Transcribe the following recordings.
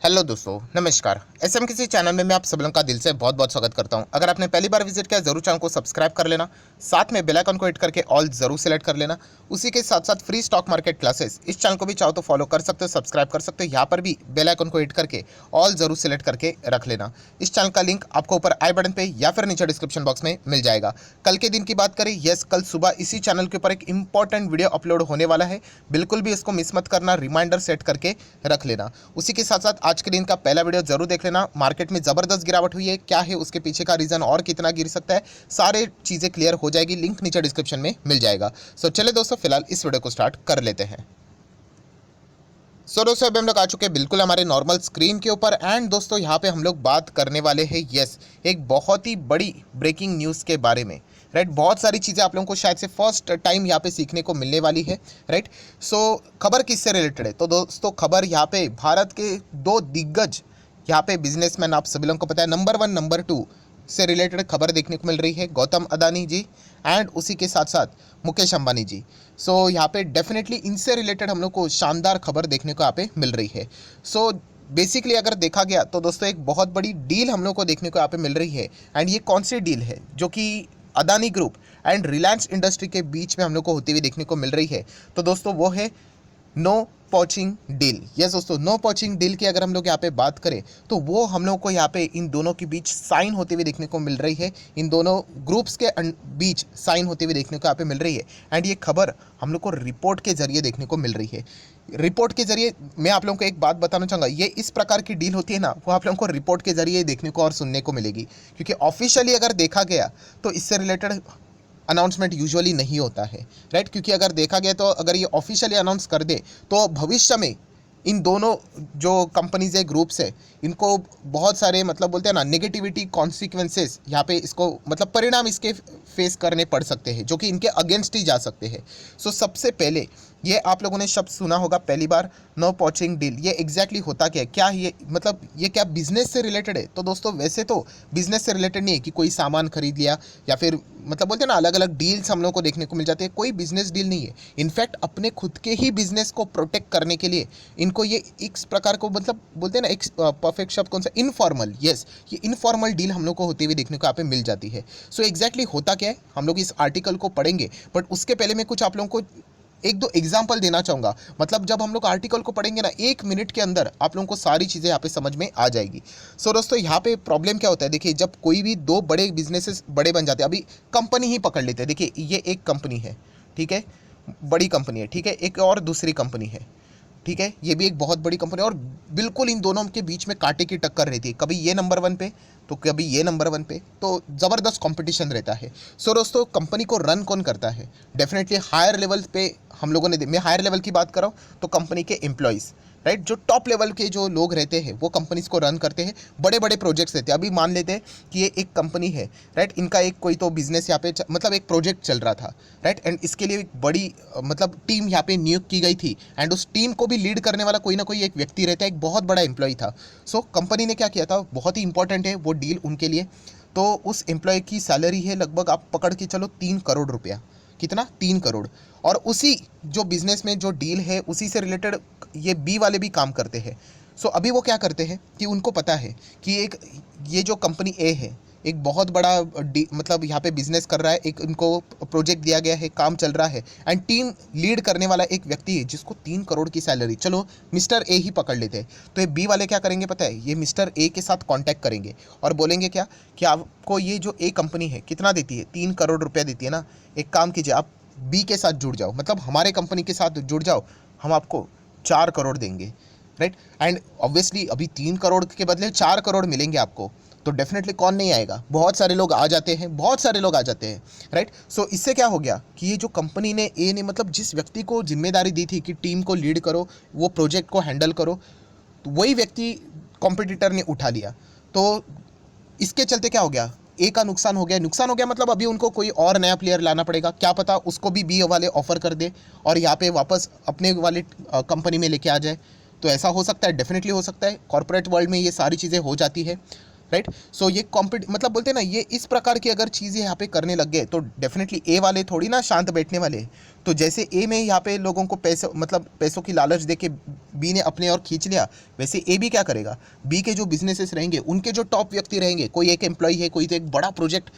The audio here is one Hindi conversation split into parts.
हेलो दोस्तों, नमस्कार। एसएम किसी चैनल में मैं आप सब लोगों का दिल से बहुत बहुत स्वागत करता हूं। अगर आपने पहली बार विजिट किया जरूर चैनल को सब्सक्राइब कर लेना, साथ में बेल आइकन को हिट करके ऑल जरूर सेलेक्ट कर लेना। उसी के साथ साथ फ्री स्टॉक मार्केट क्लासेस इस चैनल को भी चाहो तो फॉलो कर सकते हो, सब्सक्राइब कर सकते हो। यहाँ पर भी बेल आइकन को हिट करके ऑल जरूर सेलेक्ट करके रख लेना। इस चैनल का लिंक आपको ऊपर आई बटन पे या फिर नीचे डिस्क्रिप्शन बॉक्स में मिल जाएगा। कल के दिन की बात करें, यस कल सुबह इसी चैनल के ऊपर एक इंपॉर्टेंट वीडियो अपलोड होने वाला है, बिल्कुल भी इसको मिस मत करना, रिमाइंडर सेट करके रख लेना। उसी के साथ साथ आज के दिन का पहला वीडियो जरूर देख लेना। मार्केट में जबरदस्त गिरावट हुई है, क्या है उसके पीछे का रीजन और कितना गिर सकता है, सारे चीजें क्लियर हो जाएगी। लिंक नीचे डिस्क्रिप्शन में मिल जाएगा। सो चले दोस्तों, फिलहाल इस वीडियो को स्टार्ट कर लेते हैं। दोस्तों अभी हम लोग आ चुके हैं बिल्कुल हमारे नॉर्मल स्क्रीन के ऊपर। एंड दोस्तों यहाँ पे हम लोग बात करने वाले हैं यस एक बहुत ही बड़ी ब्रेकिंग न्यूज़ के बारे में। राइट, बहुत सारी चीज़ें आप लोगों को शायद से फर्स्ट टाइम यहाँ पे सीखने को मिलने वाली है। राइट, सो खबर किससे रिलेटेड है? तो दोस्तों खबर यहाँ पे भारत के दो दिग्गज यहाँ पे बिजनेसमैन, आप सभी लोगों को पता है, नंबर 1 नंबर 2 से रिलेटेड खबर देखने को मिल रही है, गौतम अदानी जी एंड उसी के साथ साथ मुकेश अंबानी जी। सो यहाँ पे डेफिनेटली इनसे रिलेटेड हम लोग को शानदार खबर देखने को यहाँ पे मिल रही है। सो बेसिकली अगर देखा गया तो दोस्तों एक बहुत बड़ी डील हम लोग को देखने को यहाँ पे मिल रही है। एंड ये कौन सी डील है जो कि Adani group and Reliance industry के बीच में हम लोग को होती हुई देखने को मिल रही है? तो दोस्तों वो है नो पॉचिंग डील। यस दोस्तों, नो पॉचिंग डील की अगर हम लोग यहाँ पे बात करें तो वो हम लोग को यहाँ पे इन दोनों के बीच साइन होते हुए देखने को मिल रही है, इन दोनों ग्रुप्स के बीच साइन होते हुए देखने को यहाँ पे मिल रही है। एंड ये खबर हम लोग को रिपोर्ट के जरिए देखने को मिल रही है। रिपोर्ट के जरिए मैं आप लोगों को एक बात बताना चाहूँगा, ये इस प्रकार की डील होती है ना, वो आप लोगों को रिपोर्ट के जरिए देखने को और सुनने को मिलेगी, क्योंकि ऑफिशियली अगर देखा गया तो इससे रिलेटेड अनाउंसमेंट यूजुअली नहीं होता है। राइट, क्योंकि अगर देखा गया तो अगर ये ऑफिशियली अनाउंस कर दे तो भविष्य में इन दोनों जो कंपनीज है, ग्रुप्स है, इनको बहुत सारे मतलब बोलते हैं ना नेगेटिविटी कॉन्सिक्वेंसेस यहाँ पे इसको मतलब परिणाम इसके फेस करने पड़ सकते हैं, जो कि इनके अगेंस्ट ही जा सकते हैं। सो सबसे पहले ये आप लोगों ने शब्द सुना होगा पहली बार, नो पॉचिंग डील। ये एग्जैक्टली होता क्या है, क्या ये मतलब ये क्या बिजनेस से रिलेटेड है? तो दोस्तों वैसे तो बिजनेस से रिलेटेड नहीं है कि कोई सामान खरीद लिया या फिर मतलब बोलते हैं ना अलग अलग डील्स हम लोगों को देखने को मिल जाते हैं, कोई बिजनेस डील नहीं है। इनफैक्ट अपने खुद के ही बिजनेस को प्रोटेक्ट करने के लिए इनको ये इस प्रकार को मतलब बोलते हैं ना, एक परफेक्ट शब्द कौन सा, इनफॉर्मल। यस, ये इनफॉर्मल डील हम लोग को होते हुए देखने को यहाँ पे मिल जाती है। सो एग्जैक्टली होता क्या है हम लोग इस आर्टिकल को पढ़ेंगे, बट उसके पहले मैं कुछ आप लोगों को एक दो एग्जाम्पल देना चाहूँगा। मतलब जब हम लोग आर्टिकल को पढ़ेंगे ना, 1 मिनट के अंदर आप लोगों को सारी चीज़ें यहाँ पे समझ में आ जाएगी। सो दोस्तों यहाँ पे प्रॉब्लम क्या होता है, देखिए जब कोई भी दो बड़े बिजनेसेस बड़े बन जाते हैं, अभी कंपनी ही पकड़ लेते हैं। देखिए ये एक कंपनी है, ठीक है, बड़ी कंपनी है, ठीक है, एक और दूसरी कंपनी है, ठीक है, ये भी एक बहुत बड़ी कंपनी है, और बिल्कुल इन दोनों के बीच में कांटे की टक्कर रहती है। कभी ये नंबर 1 पे तो कभी ये नंबर 1 पे, तो ज़बरदस्त कंपटीशन रहता है। सो दोस्तों कंपनी को रन कौन करता है? डेफिनेटली हायर लेवल पे हम लोगों ने, मैं हायर लेवल की बात कर रहा हूँ तो कंपनी के एम्प्लॉयज़। राइट, जो टॉप लेवल के जो लोग रहते हैं वो कंपनीज को रन करते हैं, बड़े बड़े प्रोजेक्ट्स रहते हैं। अभी मान लेते हैं कि ये एक कंपनी है, राइट, इनका एक कोई तो बिजनेस यहाँ पे मतलब एक प्रोजेक्ट चल रहा था, राइट, एंड इसके लिए एक बड़ी मतलब टीम यहाँ पे नियुक्त की गई थी, एंड उस टीम को भी लीड करने वाला कोई ना कोई एक व्यक्ति रहता है, एक बहुत बड़ा एम्प्लॉय था। सो कंपनी ने क्या किया था, बहुत ही इंपॉर्टेंट है वो डील उनके लिए। तो उस एम्प्लॉय की सैलरी है लगभग आप पकड़ के चलो 3 करोड़ रुपया। कितना? 3 करोड़। और उसी जो बिजनेस में जो डील है उसी से रिलेटेड ये बी वाले भी काम करते हैं। सो अभी वो क्या करते हैं कि उनको पता है कि एक ये जो कंपनी ए है एक बहुत बड़ा मतलब यहाँ पे बिजनेस कर रहा है, एक इनको प्रोजेक्ट दिया गया है, काम चल रहा है, एंड टीम लीड करने वाला एक व्यक्ति है जिसको 3 करोड़ की सैलरी, चलो मिस्टर ए ही पकड़ लेते हैं। तो ये बी वाले क्या करेंगे पता है, ये मिस्टर ए के साथ कांटेक्ट करेंगे और बोलेंगे क्या कि आपको ये जो ए कंपनी है कितना देती है, 3 करोड़ रुपया देती है ना, एक काम कीजिए आप बी के साथ जुड़ जाओ, मतलब हमारे कंपनी के साथ जुड़ जाओ, हम आपको 4 करोड़ देंगे। राइट, एंड ऑब्वियसली अभी 3 करोड़ के बदले 4 करोड़ मिलेंगे आपको, तो डेफिनेटली कौन नहीं आएगा, बहुत सारे लोग आ जाते हैं, बहुत सारे लोग आ जाते हैं। राइट, सो इससे क्या हो गया कि ये जो कंपनी ने ए ने मतलब जिस व्यक्ति को जिम्मेदारी दी थी कि टीम को लीड करो, वो प्रोजेक्ट को हैंडल करो, तो वही व्यक्ति कॉम्पिटिटर ने उठा लिया। तो इसके चलते क्या हो गया, ए का नुकसान हो गया। नुकसान हो गया मतलब अभी उनको कोई और नया प्लेयर लाना पड़ेगा, क्या पता उसको भी बी वाले ऑफर कर दे और यहाँ पे वापस अपने वाले कंपनी में लेके आ जाए। तो ऐसा हो सकता है, डेफिनेटली हो सकता है, कॉर्पोरेट वर्ल्ड में ये सारी चीज़ें हो जाती है। राइट, सो ये मतलब बोलते हैं ना, ये इस प्रकार की अगर चीज़ें यहाँ पे करने लग गए तो डेफिनेटली ए वाले थोड़ी ना शांत बैठने वाले हैं। तो जैसे ए में यहाँ पे लोगों को पैसे मतलब पैसों की लालच देके बी ने अपने और खींच लिया, वैसे ए भी क्या करेगा, बी के जो बिजनेसेस रहेंगे उनके जो टॉप व्यक्ति रहेंगे, कोई एक एम्प्लॉय है, कोई तो एक बड़ा प्रोजेक्ट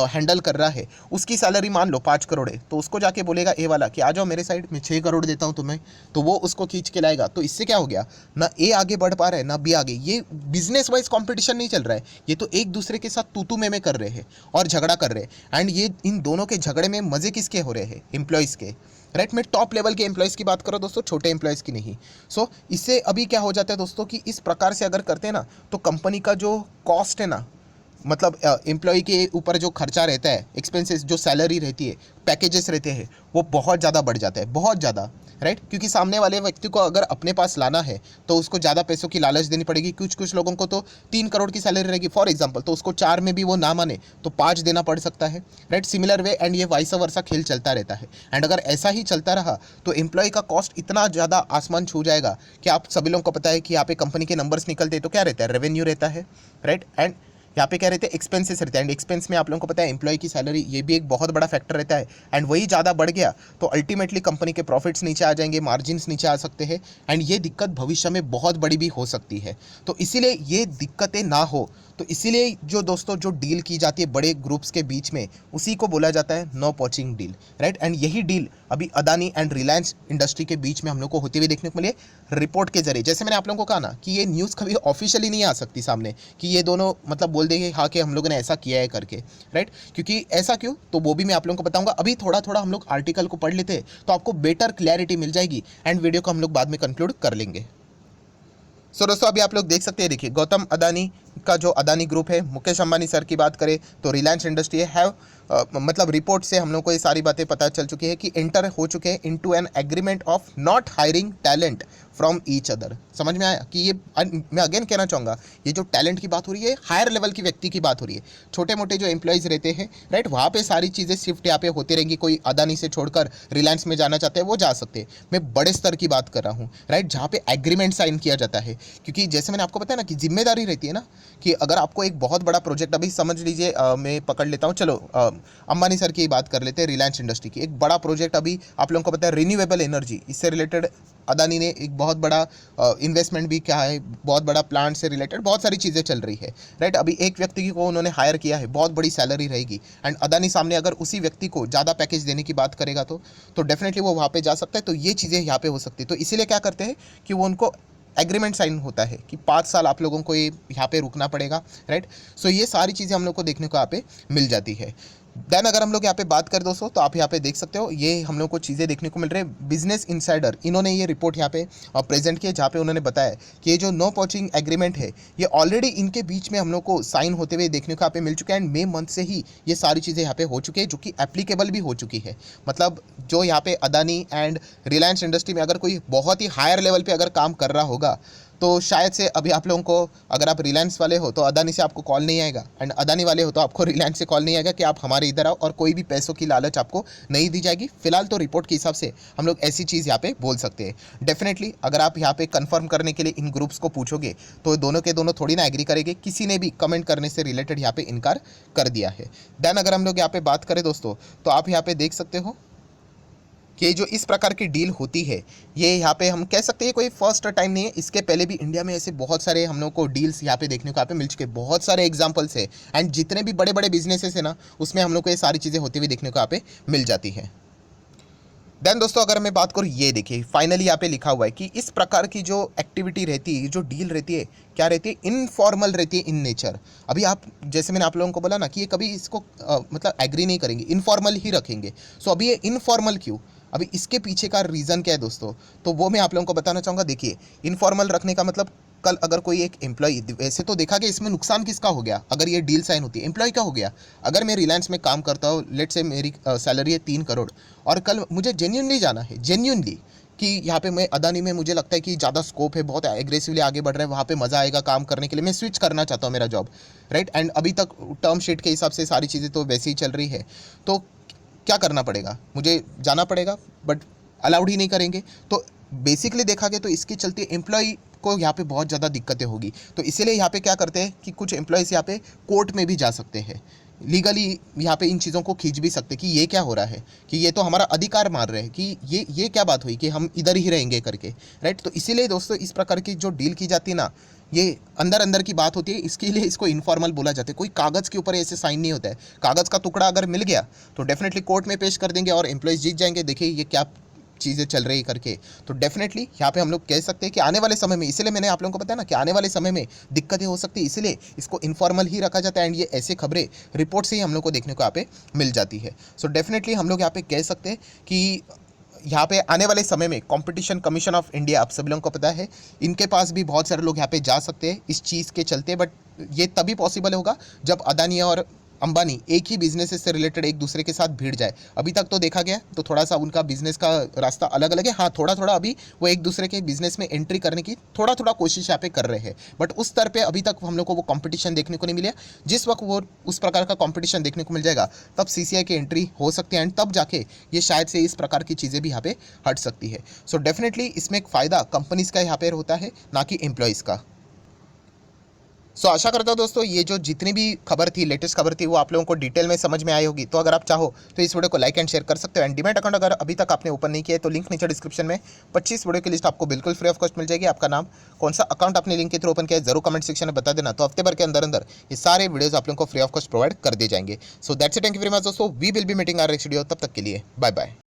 हैंडल कर रहा है, उसकी सैलरी मान लो 5 करोड़ है, तो उसको जाके बोलेगा ए वाला कि आ जाओ मेरे साइड में 6 करोड़ देता हूँ तुम्हें, तो वो उसको खींच के लाएगा। तो इससे क्या हो गया, ना ए आगे बढ़ पा रहा है ना बी आगे, ये बिजनेस वाइज कॉम्पिटिशन नहीं चल रहा है, ये तो एक दूसरे के साथ तू में कर रहे हैं और झगड़ा कर रहे हैं। एंड ये इन दोनों के झगड़े में मजे किसके हो रहे हैं, एम्प्लॉयज़ के, राइट। मैं टॉप लेवल के एम्प्लॉयज़ की बात करो दोस्तों, छोटे एम्प्लॉयज़ की नहीं। सो इससे अभी क्या हो जाता है दोस्तों कि इस प्रकार से अगर करते हैं ना, तो कंपनी का जो कॉस्ट है ना, मतलब एम्प्लॉय के ऊपर जो खर्चा रहता है, एक्सपेंसेस, जो सैलरी रहती है, पैकेजेस रहते हैं, वो बहुत ज़्यादा बढ़ जाता है, बहुत ज़्यादा, राइट। क्योंकि सामने वाले व्यक्ति को अगर अपने पास लाना है तो उसको ज़्यादा पैसों की लालच देनी पड़ेगी। कुछ लोगों को तो 3 करोड़ की सैलरी रहेगी फॉर एग्जांपल, तो उसको 4 में भी वो ना माने तो 5 देना पड़ सकता है, राइट। सिमिलर वे एंड ये वाइस वर्सा खेल चलता रहता है। एंड अगर ऐसा ही चलता रहा तो एम्प्लॉय का कॉस्ट इतना ज़्यादा आसमान छू जाएगा कि आप सभी लोगों को पता है कि यहाँ पे कंपनी के नंबर्स निकलते हैं तो क्या रहता है, रेवेन्यू रहता है, राइट। एंड यहाँ पे क्या रहते हैं, एक्सपेंसेस रहते हैं। एंड एक्सपेंस में आप लोगों को पता है एम्प्लॉय की सैलरी, ये भी एक बहुत बड़ा फैक्टर रहता है। एंड वही ज़्यादा बढ़ गया तो अल्टीमेटली कंपनी के प्रॉफिट्स नीचे आ जाएंगे, मार्जिन्स नीचे आ सकते हैं। एंड ये दिक्कत भविष्य में बहुत बड़ी भी हो सकती है। तो इसीलिए ये दिक्कतें ना हो, तो इसीलिए जो दोस्तों जो डील की जाती है बड़े ग्रुप्स के बीच में, उसी को बोला जाता है no poaching deal, right. And यही डील अभी अदानी एंड रिलायंस इंडस्ट्री के बीच में हम लोग को होती हुई देखने को मिले रिपोर्ट के जरिए। जैसे मैंने आप लोगों को कहा ना कि ये न्यूज़ कभी ऑफिशियली नहीं आ सकती सामने कि ये दोनों मतलब बोल देंगे हाँ कि हम लोगों ने ऐसा किया है करके, राइट। क्योंकि ऐसा क्यों, तो वो भी मैं आप लोगों को बताऊंगा। अभी थोड़ा थोड़ा हम लोग आर्टिकल को पढ़ लेते हैं तो आपको बेटर क्लैरिटी मिल जाएगी एंड वीडियो को हम लोग बाद में कंक्लूड कर लेंगे। सो दोस्तों अभी आप लोग देख सकते हैं, देखिए गौतम अदानी का जो अदानी ग्रुप है, मुकेश अंबानी सर की बात करें तो रिलायंस इंडस्ट्री हैव मतलब रिपोर्ट से हम लोग को ये सारी बातें पता चल चुकी है कि एंटर हो चुके हैं into an agreement of not hiring talent from each other. समझ में आया कि ये मैं अगेन कहना चाहूँगा, ये जो टैलेंट की बात हो रही है हायर लेवल की व्यक्ति की बात हो रही है। छोटे मोटे जो एम्प्लॉयज़ रहते हैं, राइट, वहाँ पे सारी चीज़ें शिफ्ट यहाँ पे होती रहेंगी। कोई अदानी से छोड़कर रिलायंस में जाना चाहते हैं वो जा सकते हैं। मैं बड़े स्तर की बात कर रहा हूँ, राइट, जहाँ पे एग्रीमेंट साइन किया जाता है। क्योंकि जैसे मैंने आपको बताया ना कि जिम्मेदारी रहती है ना कि अगर आपको एक बहुत बड़ा प्रोजेक्ट, अभी समझ लीजिए मैं पकड़ लेता हूँ, चलो अंबानी सर की बात कर लेते हैं, रिलायंस इंडस्ट्री की एक बड़ा प्रोजेक्ट, अभी आप लोगों को पता है रिन्यूएबल एनर्जी, इससे रिलेटेड अदानी ने एक बहुत बड़ा इन्वेस्टमेंट भी किया है, बहुत बड़ा प्लांट से रिलेटेड बहुत सारी चीज़ें चल रही है, राइट। अभी एक व्यक्ति को उन्होंने हायर किया है, बहुत बड़ी सैलरी रहेगी एंड अदानी सामने अगर उसी व्यक्ति को ज़्यादा पैकेज देने की बात करेगा तो डेफिनेटली वो वहाँ पे जा सकता है। तो ये चीज़ें यहाँ पे हो सकती है। तो इसीलिए क्या करते हैं कि वो उनको एग्रीमेंट साइन होता है कि 5 साल आप लोगों को ये यहाँ पे रुकना पड़ेगा, राइट। सो ये सारी चीज़ें हम लोग को देखने को यहाँ पे मिल जाती है। देन अगर हम लोग यहाँ पे बात करें दोस्तों तो आप यहाँ पे देख सकते हो, ये हम लोग को चीज़ें देखने को मिल रही है। बिजनेस इनसाइडर इन्होंने ये रिपोर्ट यहाँ पे प्रेजेंट किया, जहाँ पे उन्होंने बताया कि ये जो नो पोचिंग एग्रीमेंट है ये ऑलरेडी इनके बीच में हम लोग को साइन होते हुए देखने को यहाँ पे मिल चुका है। एंड मई मंथ से ही ये सारी चीज़ें यहाँ पे हो चुकी है, जो कि एप्लीकेबल भी हो चुकी है। मतलब जो यहाँ पे अदानी एंड रिलायंस इंडस्ट्री में अगर कोई बहुत ही हायर लेवल पर अगर काम कर रहा होगा तो शायद से अभी आप लोगों को, अगर आप रिलायंस वाले हो तो अदानी से आपको कॉल नहीं आएगा, एंड अदानी वाले हो तो आपको रिलायंस से कॉल नहीं आएगा कि आप हमारे इधर आओ, और कोई भी पैसों की लालच आपको नहीं दी जाएगी। फिलहाल तो रिपोर्ट के हिसाब से हम लोग ऐसी चीज़ यहाँ पे बोल सकते हैं। डेफिनेटली अगर आप यहाँ पे कंफर्म करने के लिए इन ग्रुप्स को पूछोगे तो दोनों के दोनों थोड़ी ना एग्री करेंगे, किसी ने भी कमेंट करने से रिलेटेड यहाँ पे इनकार कर दिया है। देन अगर हम लोग यहाँ पे बात करें दोस्तों तो आप यहाँ पे देख सकते हो कि जो इस प्रकार की डील होती है ये यहाँ पे हम कह सकते हैं कोई फर्स्ट टाइम नहीं है। इसके पहले भी इंडिया में ऐसे बहुत सारे हम लोग को डील्स यहाँ पे देखने को यहाँ पे मिल चुके हैं, बहुत सारे एग्जांपल्स है। एंड जितने भी बड़े बड़े बिजनेसेस है ना उसमें हम लोग को ये सारी चीज़ें होती हुई देखने को यहाँ पे मिल जाती है। देन दोस्तों अगर मैं बात करूँ, ये देखिए फाइनली यहाँ पे लिखा हुआ है कि इस प्रकार की जो एक्टिविटी रहती है, जो डील रहती है, क्या रहती है, इनफॉर्मल रहती है इन नेचर। अभी आप जैसे मैंने आप लोगों को बोला ना कि ये कभी इसको मतलब एग्री नहीं करेंगे, इनफॉर्मल ही रखेंगे। सो अभी ये इनफॉर्मल क्यों, अभी इसके पीछे का रीज़न क्या है दोस्तों, तो वो मैं आप लोगों को बताना चाहूँगा। देखिए इनफॉर्मल रखने का मतलब, कल अगर कोई एक एम्प्लॉय, वैसे तो देखा गया इसमें नुकसान किसका हो गया अगर ये डील साइन होती है, एम्प्लॉय का हो गया। अगर मैं रिलायंस में काम करता हूँ, लेट से मेरी सैलरी है 3 करोड़, और कल मुझे जेन्युइनली जाना है, जेन्युइनली कि यहाँ पे मैं अदानी में मुझे लगता है कि ज़्यादा स्कोप है, बहुत एग्रेसिवली आगे बढ़ रहा है, वहाँ पे मज़ा आएगा काम करने के लिए, मैं स्विच करना चाहता हूँ मेरा जॉब, राइट। एंड अभी तक टर्म शीट के हिसाब से सारी चीज़ें तो वैसे ही चल रही है, तो क्या करना पड़ेगा, मुझे जाना पड़ेगा, बट अलाउड ही नहीं करेंगे। तो बेसिकली देखा गया तो इसके चलते एम्प्लॉय को यहाँ पे बहुत ज़्यादा दिक्कतें होगी। तो इसीलिए यहाँ पे क्या करते हैं कि कुछ एम्प्लॉयज़ यहाँ पे कोर्ट में भी जा सकते हैं लीगली यहाँ पे इन चीज़ों को खींच भी सकते कि ये क्या हो रहा है, कि ये तो हमारा अधिकार मार रहे हैं, कि ये क्या बात हुई कि हम इधर ही रहेंगे करके, राइट। तो इसीलिए दोस्तों इस प्रकार की जो डील की जाती है ना, ये अंदर अंदर की बात होती है, इसके लिए इसको इनफॉर्मल बोला जाता है। कोई कागज़ के ऊपर ऐसे साइन नहीं होता है। कागज़ का टुकड़ा अगर मिल गया तो डेफिनेटली कोर्ट में पेश कर देंगे और एम्प्लॉयज़ जीत जाएंगे, देखिए ये क्या चीज़ें चल रही करके। तो डेफिनेटली यहाँ पे हम लोग कह सकते हैं कि आने वाले समय में, इसीलिए मैंने आप लोगों को बताया ना कि आने वाले समय में दिक्कतें हो सकती है, इसलिए इसको इनफॉर्मल ही रखा जाता है। एंड ये ऐसे खबरें रिपोर्ट से ही हम लोग को देखने को यहाँ पे मिल जाती है। सो डेफिनेटली हम लोग यहाँ पे कह सकते हैं कि यहाँ पे आने वाले समय में कंपटीशन कमीशन ऑफ इंडिया, आप सभी लोगों को पता है, इनके पास भी बहुत सारे लोग यहाँ पे जा सकते हैं इस चीज़ के चलते। बट ये तभी पॉसिबल होगा जब अदानी और अंबानी एक ही बिजनेस से रिलेटेड एक दूसरे के साथ भिड़ जाए। अभी तक तो देखा गया तो थोड़ा सा उनका बिजनेस का रास्ता अलग अलग है। हाँ, थोड़ा थोड़ा अभी वो एक दूसरे के बिजनेस में एंट्री करने की थोड़ा थोड़ा कोशिश यहाँ पे कर रहे हैं, बट उस स्तर पे अभी तक हम लोग को वो कंपटीशन देखने को नहीं मिला। जिस वक्त वो उस प्रकार का कंपटीशन देखने को मिल जाएगा तब सीसीआई की एंट्री हो सकती है, एंड तब जाके ये शायद से इस प्रकार की चीज़ें भी यहाँ पे हट सकती है। सो डेफिनेटली इसमें एक फ़ायदा कंपनीज़ का यहाँ पे होता है, ना कि एम्प्लॉयज़ का। सो आशा करता हूँ दोस्तों ये जो जितनी भी खबर थी, लेटेस्ट खबर थी, वो आप लोगों को डिटेल में समझ में आई होगी। तो अगर आप चाहो तो इस वीडियो को लाइक एंड शेयर कर सकते हो। एंड डीमैट अकाउंट अगर अभी तक आपने ओपन नहीं किया है तो लिंक नीचे डिस्क्रिप्शन में 25 वीडियो की लिस्ट आपको बिल्कुल फ्री ऑफ कॉस्ट मिल जाएगी। आपका नाम, कौन सा अकाउंट आपने लिंक के थ्रू ओपन किया है, जरूर कमेंट सेक्शन में बता देना। तो हफ्ते भर के अंदर अंदर ये सारे वीडियोज आप लोगों को फ्री ऑफ कॉस्ट प्रोवाइड कर दिए जाएंगे। So that's it, thank you very much दोस्तों। We will be meeting our next video. तब तक के लिए बाय बाय।